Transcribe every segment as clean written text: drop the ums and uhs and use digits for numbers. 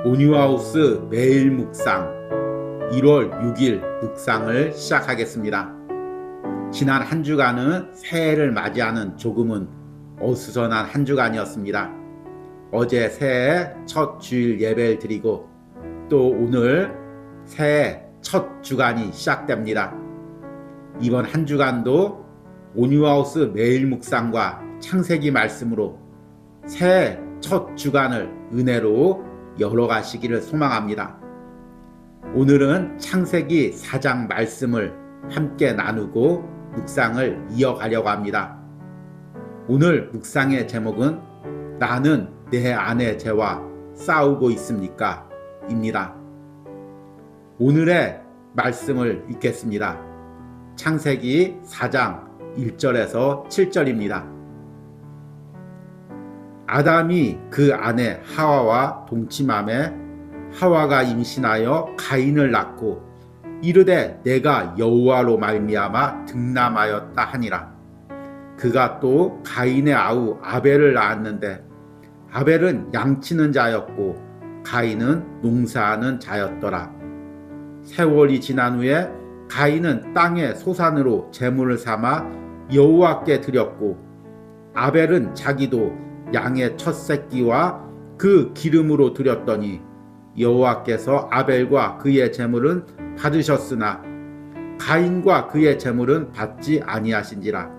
온유하우스 매일 묵상 1월 6일 묵상을 시작하겠습니다. 지난 한 주간은 새해를 맞이하는 조금은 어수선한 한 주간이었습니다. 어제 새해 첫 주일 예배를 드리고 또 오늘 새해 첫 주간이 시작됩니다. 이번 한 주간도 온유하우스 매일 묵상과 창세기 말씀으로 새해 첫 주간을 은혜로 열어가시기를 소망합니다. 오늘은 창세기 4장 말씀을 함께 나누고 묵상을 이어가려고 합니다. 오늘 묵상의 제목은 나는 내 아내 죄와 싸우고 있습니까? 입니다. 오늘의 말씀을 읽겠습니다. 창세기 4장 1절에서 7절입니다. 아담이 그 아내 하와와 동침하매 하와가 임신하여 가인을 낳고 이르되 내가 여호와로 말미암아 득남하였다 하니라. 그가 또 가인의 아우 아벨을 낳았는데 아벨은 양치는 자였고 가인은 농사하는 자였더라. 세월이 지난 후에 가인은 땅의 소산으로 제물을 삼아 여호와께 드렸고 아벨은 자기도 양의 첫 새끼와 그 기름으로 드렸더니 여호와께서 아벨과 그의 제물은 받으셨으나 가인과 그의 제물은 받지 아니하신지라.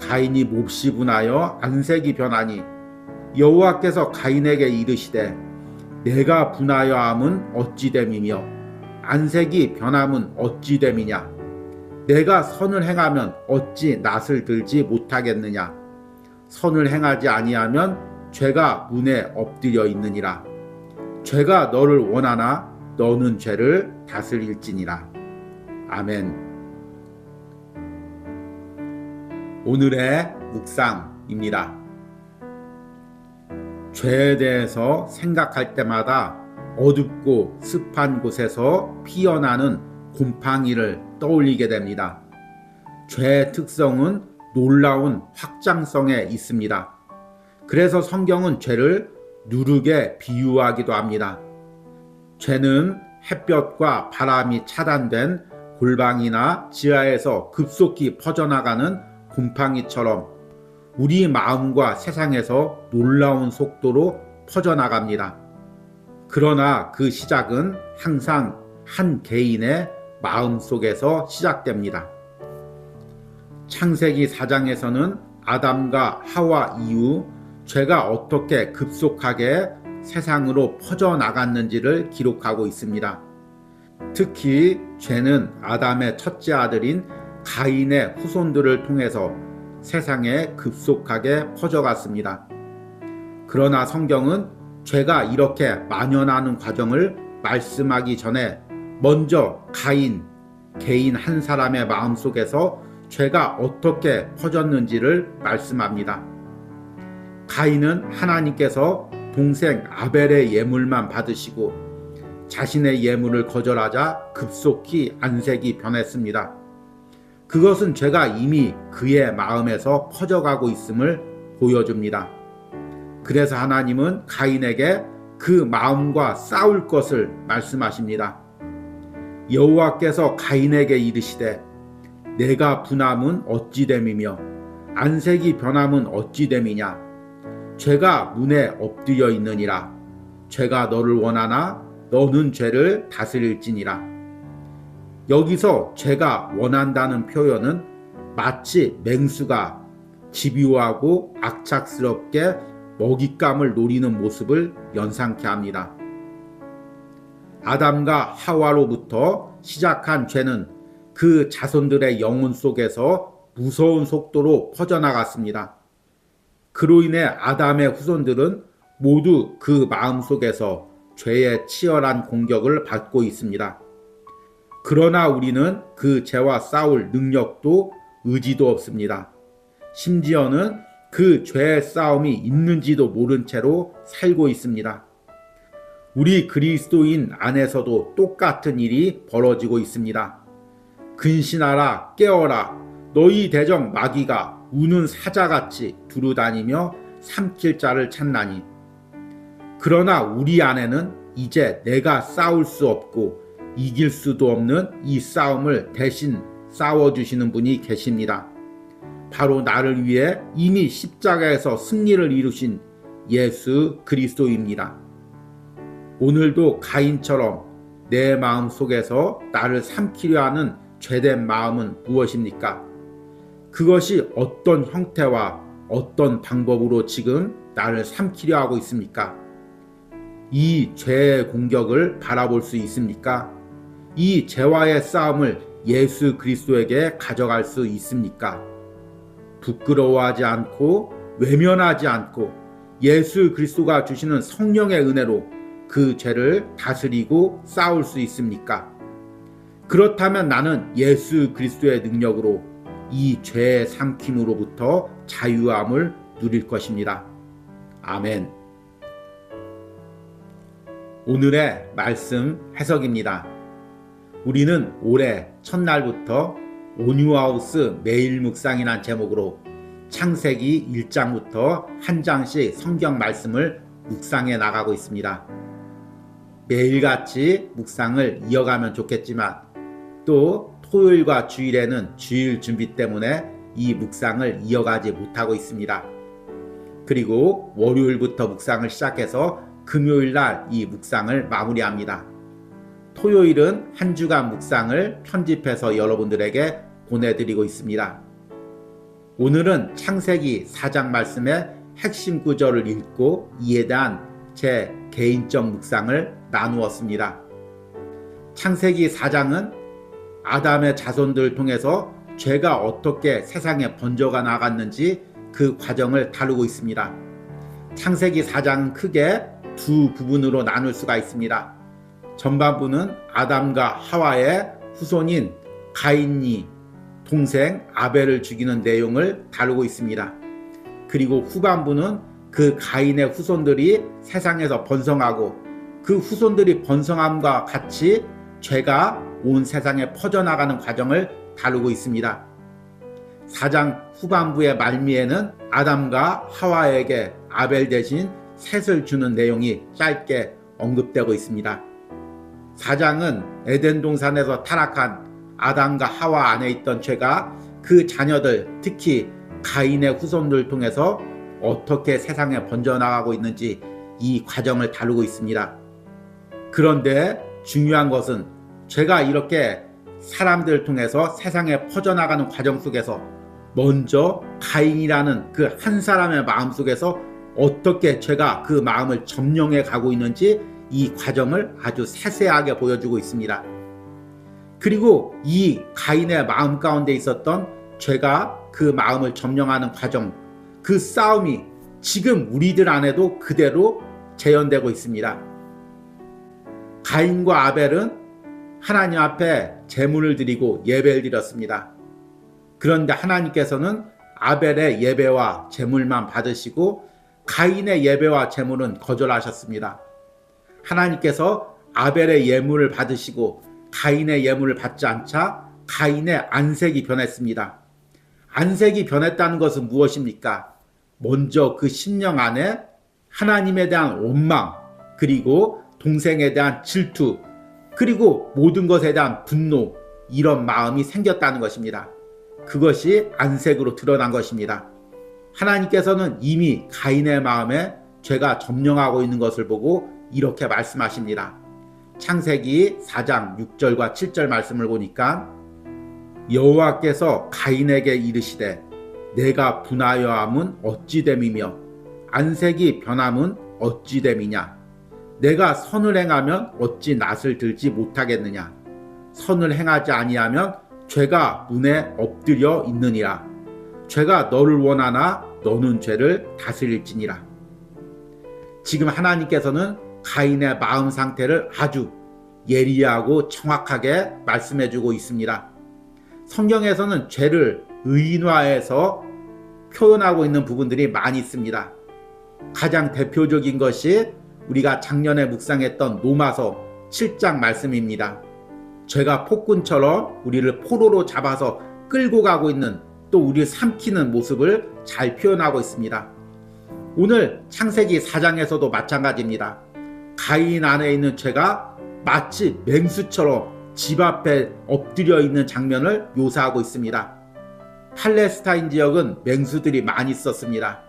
가인이 몹시 분하여 안색이 변하니 여호와께서 가인에게 이르시되 내가 분하여 함은 어찌 됨이며 안색이 변함은 어찌 됨이냐. 내가 선을 행하면 어찌 낯을 들지 못하겠느냐. 선을 행하지 아니하면 죄가 문에 엎드려 있느니라. 죄가 너를 원하나 너는 죄를 다스릴지니라. 아멘. 오늘의 묵상입니다. 죄에 대해서 생각할 때마다 어둡고 습한 곳에서 피어나는 곰팡이를 떠올리게 됩니다. 죄의 특성은 놀라운 확장성에 있습니다. 그래서 성경은 죄를 누룩에 비유하기도 합니다. 죄는 햇볕과 바람이 차단된 골방이나 지하에서 급속히 퍼져나가는 곰팡이처럼 우리 마음과 세상에서 놀라운 속도로 퍼져나갑니다. 그러나 그 시작은 항상 한 개인의 마음 속에서 시작됩니다. 창세기 4장에서는 아담과 하와 이후 죄가 어떻게 급속하게 세상으로 퍼져나갔는지를 기록하고 있습니다. 특히 죄는 아담의 첫째 아들인 가인의 후손들을 통해서 세상에 급속하게 퍼져갔습니다. 그러나 성경은 죄가 이렇게 만연하는 과정을 말씀하기 전에 먼저 개인 한 사람의 마음속에서 죄가 어떻게 퍼졌는지를 말씀합니다. 가인은 하나님께서 동생 아벨의 예물만 받으시고 자신의 예물을 거절하자 급속히 안색이 변했습니다. 그것은 죄가 이미 그의 마음에서 퍼져가고 있음을 보여줍니다. 그래서 하나님은 가인에게 그 마음과 싸울 것을 말씀하십니다. 여호와께서 가인에게 이르시되 내가 분함은 어찌 됨이며 안색이 변함은 어찌 됨이냐. 죄가 문에 엎드려 있느니라. 죄가 너를 원하나 너는 죄를 다스릴지니라. 여기서 죄가 원한다는 표현은 마치 맹수가 집요하고 악착스럽게 먹잇감을 노리는 모습을 연상케 합니다. 아담과 하와로부터 시작한 죄는 그 자손들의 영혼 속에서 무서운 속도로 퍼져나갔습니다. 그로 인해 아담의 후손들은 모두 그 마음 속에서 죄의 치열한 공격을 받고 있습니다. 그러나 우리는 그 죄와 싸울 능력도 의지도 없습니다. 심지어는 그 죄의 싸움이 있는지도 모른 채로 살고 있습니다. 우리 그리스도인 안에서도 똑같은 일이 벌어지고 있습니다. 근신하라 깨어라 너희 대적 마귀가 우는 사자같이 두루다니며 삼킬 자를 찾나니 그러나 우리 안에는 이제 내가 싸울 수 없고 이길 수도 없는 이 싸움을 대신 싸워주시는 분이 계십니다. 바로 나를 위해 이미 십자가에서 승리를 이루신 예수 그리스도입니다. 오늘도 가인처럼 내 마음 속에서 나를 삼키려 하는 죄된 마음은 무엇입니까? 그것이 어떤 형태와 어떤 방법으로 지금 나를 삼키려 하고 있습니까? 이 죄의 공격을 바라볼 수 있습니까? 이 죄와의 싸움을 예수 그리스도에게 가져갈 수 있습니까? 부끄러워하지 않고 외면하지 않고 예수 그리스도가 주시는 성령의 은혜로 그 죄를 다스리고 싸울 수 있습니까? 그렇다면 나는 예수 그리스도의 능력으로 이 죄의 삼킴으로부터 자유함을 누릴 것입니다. 아멘. 오늘의 말씀 해석입니다. 우리는 올해 첫날부터 온유하우스 매일 묵상이란 제목으로 창세기 1장부터 한 장씩 성경 말씀을 묵상해 나가고 있습니다. 매일같이 묵상을 이어가면 좋겠지만 또 토요일과 주일에는 주일 준비 때문에 이 묵상을 이어가지 못하고 있습니다. 그리고 월요일부터 묵상을 시작해서 금요일날 이 묵상을 마무리합니다. 토요일은 한 주간 묵상을 편집해서 여러분들에게 보내드리고 있습니다. 오늘은 창세기 4장 말씀의 핵심 구절을 읽고 이에 대한 제 개인적 묵상을 나누었습니다. 창세기 4장은 아담의 자손들을 통해서 죄가 어떻게 세상에 번져가 나갔는지 그 과정을 다루고 있습니다. 창세기 4장은 크게 두 부분으로 나눌 수가 있습니다. 전반부는 아담과 하와의 후손인 가인이 동생 아벨을 죽이는 내용을 다루고 있습니다. 그리고 후반부는 그 가인의 후손들이 세상에서 번성하고 그 후손들이 번성함과 같이 죄가 온 세상에 퍼져나가는 과정을 다루고 있습니다. 4장 후반부의 말미에는 아담과 하와에게 아벨 대신 셋을 주는 내용이 짧게 언급되고 있습니다. 4장은 에덴 동산에서 타락한 아담과 하와 안에 있던 죄가 그 자녀들, 특히 가인의 후손들을 통해서 어떻게 세상에 번져나가고 있는지 이 과정을 다루고 있습니다. 그런데 중요한 것은 죄가 이렇게 사람들을 통해서 세상에 퍼져나가는 과정 속에서 먼저 가인이라는 그 한 사람의 마음 속에서 어떻게 죄가 그 마음을 점령해 가고 있는지 이 과정을 아주 세세하게 보여주고 있습니다. 그리고 이 가인의 마음 가운데 있었던 죄가 그 마음을 점령하는 과정, 그 싸움이 지금 우리들 안에도 그대로 재현되고 있습니다. 가인과 아벨은 하나님 앞에 제물을 드리고 예배를 드렸습니다. 그런데 하나님께서는 아벨의 예배와 제물만 받으시고 가인의 예배와 제물은 거절하셨습니다. 하나님께서 아벨의 예물을 받으시고 가인의 예물을 받지 않자 가인의 안색이 변했습니다. 안색이 변했다는 것은 무엇입니까? 먼저 그 심령 안에 하나님에 대한 원망, 그리고 동생에 대한 질투, 그리고 모든 것에 대한 분노, 이런 마음이 생겼다는 것입니다. 그것이 안색으로 드러난 것입니다. 하나님께서는 이미 가인의 마음에 죄가 점령하고 있는 것을 보고 이렇게 말씀하십니다. 창세기 4장 6절과 7절 말씀을 보니까 여호와께서 가인에게 이르시되 내가 분하여함은 어찌됨이며 안색이 변함은 어찌됨이냐 내가 선을 행하면 어찌 낫을 들지 못하겠느냐 선을 행하지 아니하면 죄가 문에 엎드려 있느니라 죄가 너를 원하나 너는 죄를 다스릴지니라. 지금 하나님께서는 가인의 마음 상태를 아주 예리하고 정확하게 말씀해주고 있습니다. 성경에서는 죄를 의인화해서 표현하고 있는 부분들이 많이 있습니다. 가장 대표적인 것이 우리가 작년에 묵상했던 로마서 7장 말씀입니다. 죄가 폭군처럼 우리를 포로로 잡아서 끌고 가고 있는 또 우리를 삼키는 모습을 잘 표현하고 있습니다. 오늘 창세기 4장에서도 마찬가지입니다. 가인 안에 있는 죄가 마치 맹수처럼 집 앞에 엎드려 있는 장면을 묘사하고 있습니다. 팔레스타인 지역은 맹수들이 많이 있었습니다.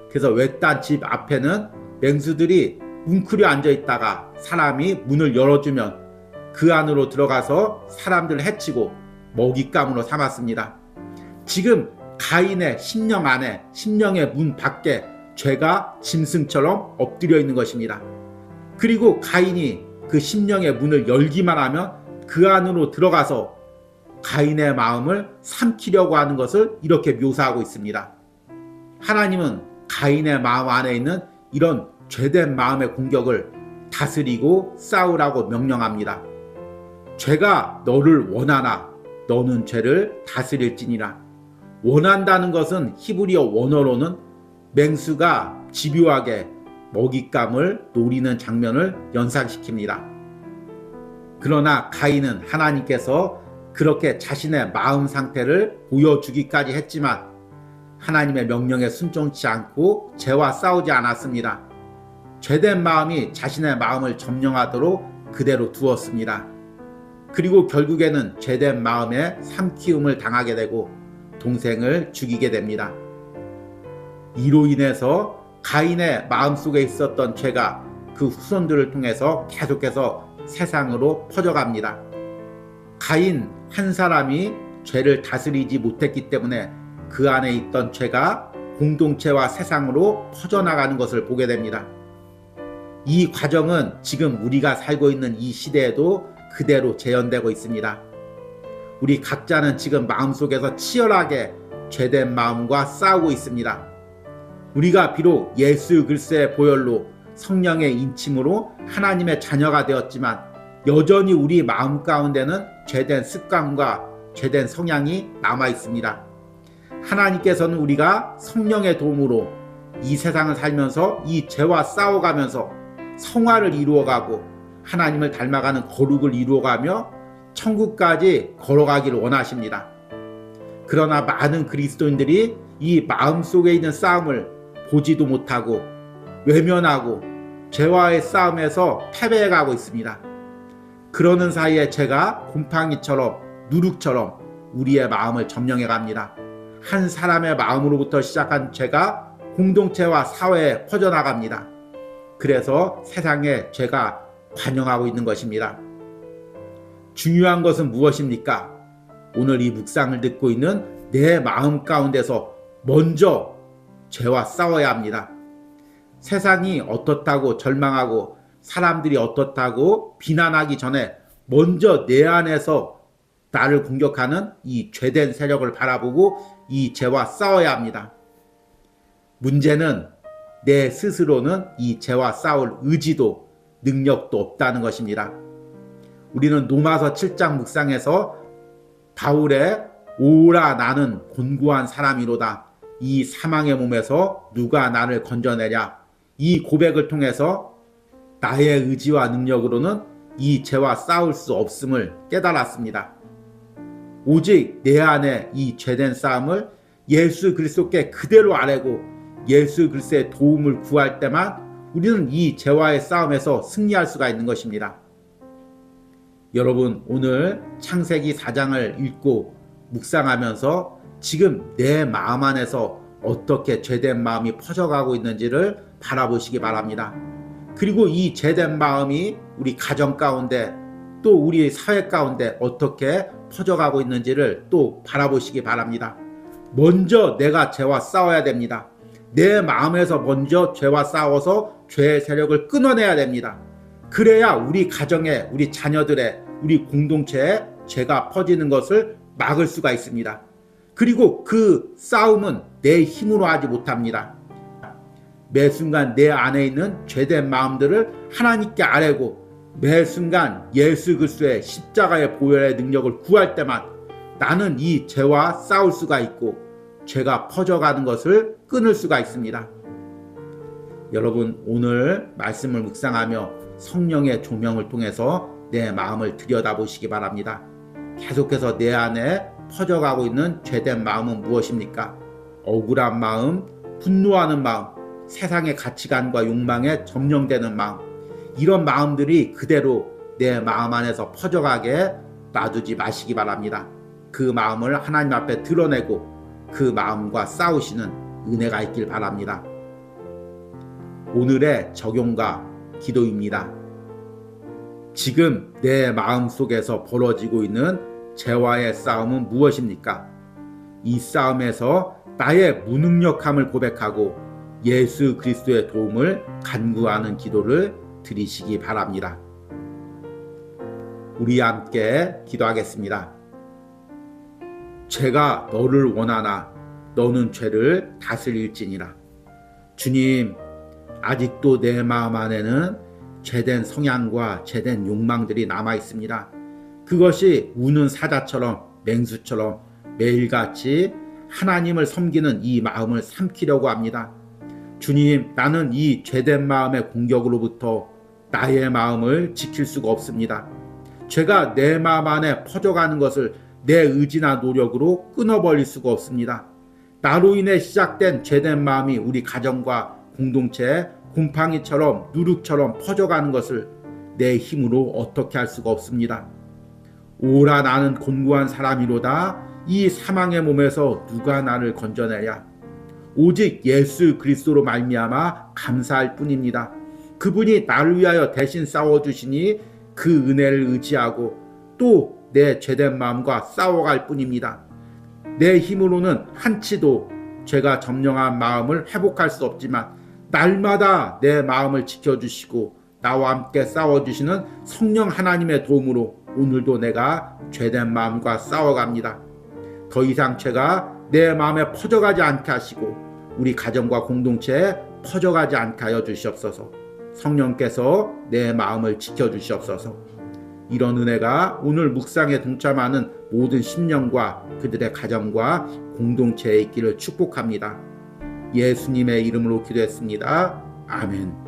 그래서 외딴 집 앞에는 맹수들이 웅크려 앉아 있다가 사람이 문을 열어주면 그 안으로 들어가서 사람들을 해치고 먹잇감으로 삼았습니다. 지금 가인의 심령 안에, 심령의 문 밖에 죄가 짐승처럼 엎드려 있는 것입니다. 그리고 가인이 그 심령의 문을 열기만 하면 그 안으로 들어가서 가인의 마음을 삼키려고 하는 것을 이렇게 묘사하고 있습니다. 하나님은 가인의 마음 안에 있는 이런 죄된 마음의 공격을 다스리고 싸우라고 명령합니다. 죄가 너를 원하나 너는 죄를 다스릴지니라. 원한다는 것은 히브리어 원어로는 맹수가 집요하게 먹잇감을 노리는 장면을 연상시킵니다. 그러나 가인은 하나님께서 그렇게 자신의 마음 상태를 보여주기까지 했지만 하나님의 명령에 순종치 않고 죄와 싸우지 않았습니다. 죄된 마음이 자신의 마음을 점령하도록 그대로 두었습니다. 그리고 결국에는 죄된 마음에 삼키움을 당하게 되고 동생을 죽이게 됩니다. 이로 인해서 가인의 마음속에 있었던 죄가 그 후손들을 통해서 계속해서 세상으로 퍼져갑니다. 가인 한 사람이 죄를 다스리지 못했기 때문에 그 안에 있던 죄가 공동체와 세상으로 퍼져나가는 것을 보게 됩니다. 이 과정은 지금 우리가 살고 있는 이 시대에도 그대로 재현되고 있습니다. 우리 각자는 지금 마음속에서 치열하게 죄된 마음과 싸우고 있습니다. 우리가 비록 예수 그리스도의 보혈로 성령의 인침으로 하나님의 자녀가 되었지만 여전히 우리 마음 가운데는 죄된 습관과 죄된 성향이 남아 있습니다. 하나님께서는 우리가 성령의 도움으로 이 세상을 살면서 이 죄와 싸워가면서 성화를 이루어가고 하나님을 닮아가는 거룩을 이루어가며 천국까지 걸어가기를 원하십니다. 그러나 많은 그리스도인들이 이 마음속에 있는 싸움을 보지도 못하고 외면하고 죄와의 싸움에서 패배해가고 있습니다. 그러는 사이에 죄가 곰팡이처럼 누룩처럼 우리의 마음을 점령해갑니다. 한 사람의 마음으로부터 시작한 죄가 공동체와 사회에 퍼져나갑니다. 그래서 세상에 죄가 관영하고 있는 것입니다. 중요한 것은 무엇입니까? 오늘 이 묵상을 듣고 있는 내 마음 가운데서 먼저 죄와 싸워야 합니다. 세상이 어떻다고 절망하고 사람들이 어떻다고 비난하기 전에 먼저 내 안에서 나를 공격하는 이 죄된 세력을 바라보고 이 죄와 싸워야 합니다. 문제는 내 스스로는 이 죄와 싸울 의지도 능력도 없다는 것입니다. 우리는 로마서 7장 묵상에서 바울의 오라 나는 곤고한 사람이로다. 이 사망의 몸에서 누가 나를 건져내랴. 이 고백을 통해서 나의 의지와 능력으로는 이 죄와 싸울 수 없음을 깨달았습니다. 오직 내 안에 이 죄된 싸움을 예수 그리스도께 그대로 아뢰고 예수 그리스도의 도움을 구할 때만 우리는 이 죄와의 싸움에서 승리할 수가 있는 것입니다. 여러분, 오늘 창세기 4장을 읽고 묵상하면서 지금 내 마음 안에서 어떻게 죄된 마음이 퍼져가고 있는지를 바라보시기 바랍니다. 그리고 이 죄된 마음이 우리 가정 가운데 또 우리 사회 가운데 어떻게 퍼져가고 있는지를 또 바라보시기 바랍니다. 먼저 내가 죄와 싸워야 됩니다. 내 마음에서 먼저 죄와 싸워서 죄의 세력을 끊어내야 됩니다. 그래야 우리 가정에, 우리 자녀들의, 우리 공동체에 죄가 퍼지는 것을 막을 수가 있습니다. 그리고 그 싸움은 내 힘으로 하지 못합니다. 매 순간 내 안에 있는 죄된 마음들을 하나님께 아뢰고 매 순간 예수 그리스도의 십자가의 보혈의 능력을 구할 때만 나는 이 죄와 싸울 수가 있고 죄가 퍼져가는 것을 끊을 수가 있습니다. 여러분, 오늘 말씀을 묵상하며 성령의 조명을 통해서 내 마음을 들여다보시기 바랍니다. 계속해서 내 안에 퍼져가고 있는 죄된 마음은 무엇입니까? 억울한 마음, 분노하는 마음, 세상의 가치관과 욕망에 점령되는 마음, 이런 마음들이 그대로 내 마음 안에서 퍼져가게 놔두지 마시기 바랍니다. 그 마음을 하나님 앞에 드러내고 그 마음과 싸우시는 은혜가 있길 바랍니다. 오늘의 적용과 기도입니다. 지금 내 마음 속에서 벌어지고 있는 죄와의 싸움은 무엇입니까? 이 싸움에서 나의 무능력함을 고백하고 예수 그리스도의 도움을 간구하는 기도를 드리시기 바랍니다. 우리 함께 기도하겠습니다. 죄가 너를 원하나 너는 죄를 다스릴지니라. 주님, 아직도 내 마음 안에는 죄된 성향과 죄된 욕망들이 남아 있습니다. 그것이 우는 사자처럼 맹수처럼 매일같이 하나님을 섬기는 이 마음을 삼키려고 합니다. 주님, 나는 이 죄된 마음의 공격으로부터 나의 마음을 지킬 수가 없습니다. 죄가 내 마음 안에 퍼져가는 것을 내 의지나 노력으로 끊어버릴 수가 없습니다. 나로 인해 시작된 죄된 마음이 우리 가정과 공동체에 곰팡이처럼 누룩처럼 퍼져가는 것을 내 힘으로 어떻게 할 수가 없습니다. 오라 나는 곤고한 사람이로다. 이 사망의 몸에서 누가 나를 건져내랴. 오직 예수 그리스도로 말미암아 감사할 뿐입니다. 그분이 나를 위하여 대신 싸워주시니 그 은혜를 의지하고 또 내 죄된 마음과 싸워갈 뿐입니다. 내 힘으로는 한치도 죄가 점령한 마음을 회복할 수 없지만 날마다 내 마음을 지켜주시고 나와 함께 싸워주시는 성령 하나님의 도움으로 오늘도 내가 죄된 마음과 싸워갑니다. 더 이상 죄가 내 마음에 퍼져가지 않게 하시고 우리 가정과 공동체에 퍼져가지 않게 하여 주시옵소서. 성령께서 내 마음을 지켜주시옵소서. 이런 은혜가 오늘 묵상에 동참하는 모든 심령과 그들의 가정과 공동체에 있기를 축복합니다. 예수님의 이름으로 기도했습니다. 아멘.